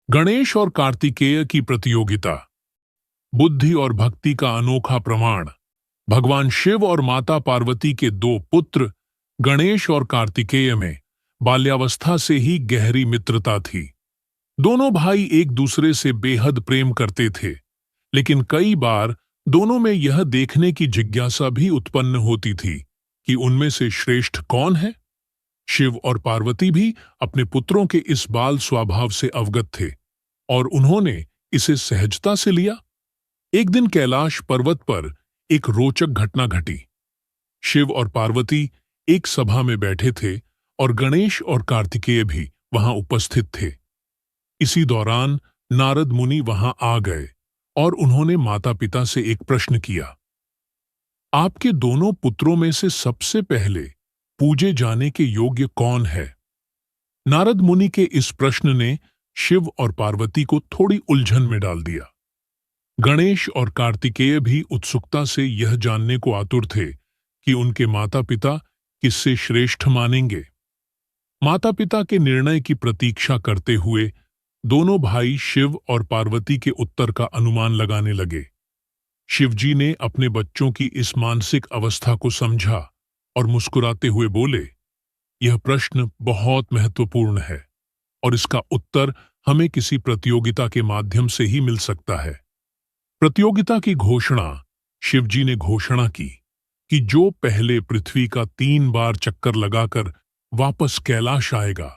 गणेश और कार्तिकेय की प्रतियोगिता। बुद्धि और भक्ति का अनोखा प्रमाण। भगवान शिव और माता पार्वती के दो पुत्र गणेश और कार्तिकेय में बाल्यावस्था से ही गहरी मित्रता थी। दोनों भाई एक दूसरे से बेहद प्रेम करते थे, लेकिन कई बार दोनों में यह देखने की जिज्ञासा भी उत्पन्न होती थी कि उनमें से श्रेष्ठ कौन है। शिव और पार्वती भी अपने पुत्रों के इस बाल स्वभाव से अवगत थे और उन्होंने इसे सहजता से लिया। एक दिन कैलाश पर्वत पर एक रोचक घटना घटी। शिव और पार्वती एक सभा में बैठे थे और गणेश और कार्तिकेय भी वहां उपस्थित थे। इसी दौरान नारद मुनि वहां आ गए और उन्होंने माता पिता से एक प्रश्न किया, आपके दोनों पुत्रों में से सबसे पहले पूजे जाने के योग्य कौन है? नारद मुनि के इस प्रश्न ने शिव और पार्वती को थोड़ी उलझन में डाल दिया। गणेश और कार्तिकेय भी उत्सुकता से यह जानने को आतुर थे कि उनके माता पिता किससे श्रेष्ठ मानेंगे। माता पिता के निर्णय की प्रतीक्षा करते हुए दोनों भाई शिव और पार्वती के उत्तर का अनुमान लगाने लगे। शिवजी ने अपने बच्चों की इस मानसिक अवस्था को समझा और मुस्कुराते हुए बोले, यह प्रश्न बहुत महत्वपूर्ण है और इसका उत्तर हमें किसी प्रतियोगिता के माध्यम से ही मिल सकता है। प्रतियोगिता की घोषणा। शिवजी ने घोषणा की कि जो पहले पृथ्वी का 3 बार चक्कर लगाकर वापस कैलाश आएगा,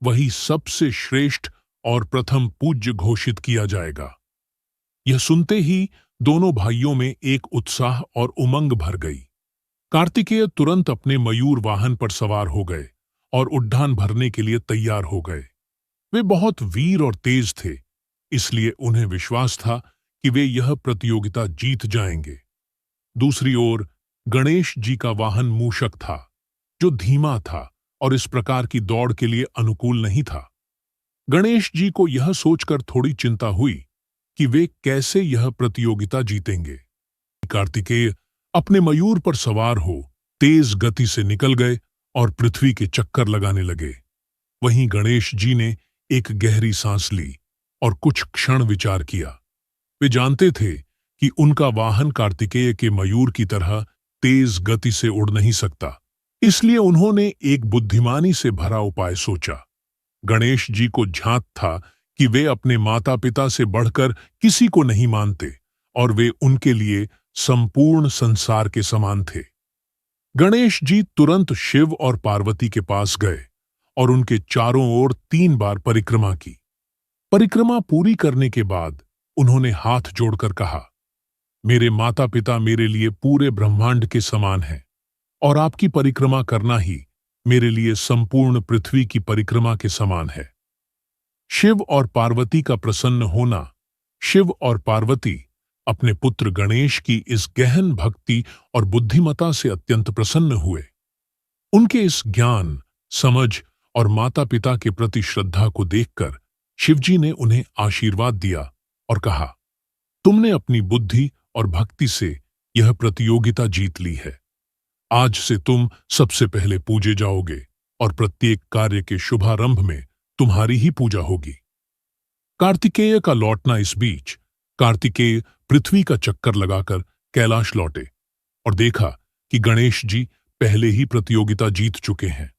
वही सबसे श्रेष्ठ और प्रथम पूज्य घोषित किया जाएगा। यह सुनते ही दोनों भाइयों में एक उत्साह और उमंग भर गई। कार्तिकेय तुरंत अपने मयूर वाहन पर सवार हो गए और उड्डान भरने के लिए तैयार हो गए। वे बहुत वीर और तेज थे, इसलिए उन्हें विश्वास था कि वे यह प्रतियोगिता जीत जाएंगे। दूसरी ओर गणेश जी का वाहन मूषक था, जो धीमा था और इस प्रकार की दौड़ के लिए अनुकूल नहीं था। गणेश जी को यह सोचकर थोड़ी चिंता हुई कि वे कैसे यह प्रतियोगिता जीतेंगे। कार्तिकेय अपने मयूर पर सवार हो तेज गति से निकल गए और पृथ्वी के चक्कर लगाने लगे। वहीं गणेश जी ने एक गहरी सांस ली और कुछ क्षण विचार किया। वे जानते थे कि उनका वाहन कार्तिकेय के मयूर की तरह तेज गति से उड़ नहीं सकता, इसलिए उन्होंने एक बुद्धिमानी से भरा उपाय सोचा। गणेश जी को झांक था कि वे अपने माता पिता से बढ़कर किसी को नहीं मानते और वे उनके लिए संपूर्ण संसार के समान थे। गणेश जी तुरंत शिव और पार्वती के पास गए और उनके चारों ओर 3 बार परिक्रमा की। परिक्रमा पूरी करने के बाद उन्होंने हाथ जोड़कर कहा, मेरे माता पिता मेरे लिए पूरे ब्रह्मांड के समान हैं और आपकी परिक्रमा करना ही मेरे लिए संपूर्ण पृथ्वी की परिक्रमा के समान है। शिव और पार्वती का प्रसन्न होना। शिव और पार्वती अपने पुत्र गणेश की इस गहन भक्ति और बुद्धिमता से अत्यंत प्रसन्न हुए। उनके इस ज्ञान, समझ और माता पिता के प्रति श्रद्धा को देखकर शिवजी ने उन्हें आशीर्वाद दिया और कहा, तुमने अपनी बुद्धि और भक्ति से यह प्रतियोगिता जीत ली है। आज से तुम सबसे पहले पूजे जाओगे और प्रत्येक कार्य के शुभारंभ में तुम्हारी ही पूजा होगी। कार्तिकेय का लौटना। इस बीच कार्तिकेय पृथ्वी का चक्कर लगाकर कैलाश लौटे और देखा कि गणेश जी पहले ही प्रतियोगिता जीत चुके हैं।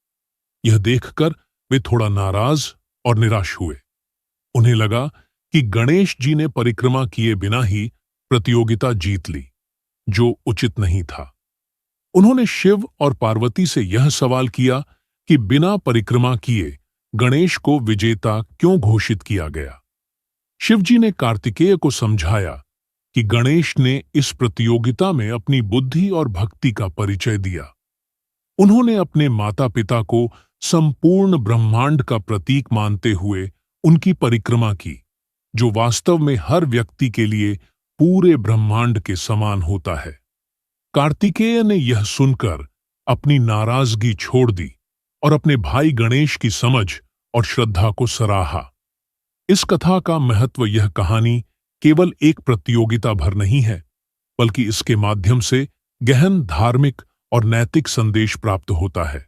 यह देखकर वे थोड़ा नाराज और निराश हुए। उन्हें लगा कि गणेश जी ने परिक्रमा किए बिना ही प्रतियोगिता जीत ली, जो उचित नहीं था। उन्होंने शिव और पार्वती से यह सवाल किया कि बिना परिक्रमा किए गणेश को विजेता क्यों घोषित किया गया। शिवजी ने कार्तिकेय को समझाया कि गणेश ने इस प्रतियोगिता में अपनी बुद्धि और भक्ति का परिचय दिया। उन्होंने अपने माता पिता को संपूर्ण ब्रह्मांड का प्रतीक मानते हुए उनकी परिक्रमा की, जो वास्तव में हर व्यक्ति के लिए पूरे ब्रह्मांड के समान होता है। कार्तिकेय ने यह सुनकर अपनी नाराजगी छोड़ दी और अपने भाई गणेश की समझ और श्रद्धा को सराहा। इस कथा का महत्व। यह कहानी केवल एक प्रतियोगिता भर नहीं है, बल्कि इसके माध्यम से गहन धार्मिक और नैतिक संदेश प्राप्त होता है।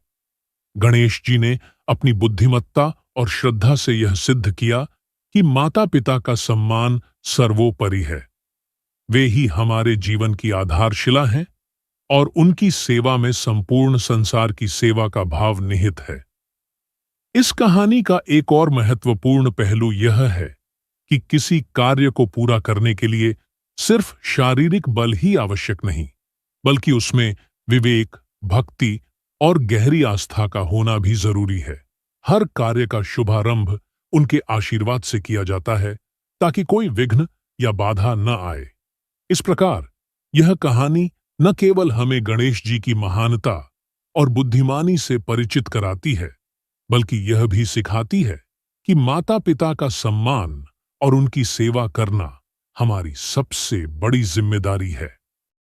गणेश जी ने अपनी बुद्धिमत्ता और श्रद्धा से यह सिद्ध किया कि माता पिता का सम्मान सर्वोपरि है। वे ही हमारे जीवन की आधारशिला हैं और उनकी सेवा में संपूर्ण संसार की सेवा का भाव निहित है। इस कहानी का एक और महत्वपूर्ण पहलू यह है कि किसी कार्य को पूरा करने के लिए सिर्फ शारीरिक बल ही आवश्यक नहीं, बल्कि उसमें विवेक, भक्ति और गहरी आस्था का होना भी जरूरी है। हर कार्य का शुभारंभ उनके आशीर्वाद से किया जाता है ताकि कोई विघ्न या बाधा न आए। इस प्रकार यह कहानी न केवल हमें गणेश जी की महानता और बुद्धिमानी से परिचित कराती है, बल्कि यह भी सिखाती है कि माता पिता का सम्मान और उनकी सेवा करना हमारी सबसे बड़ी जिम्मेदारी है।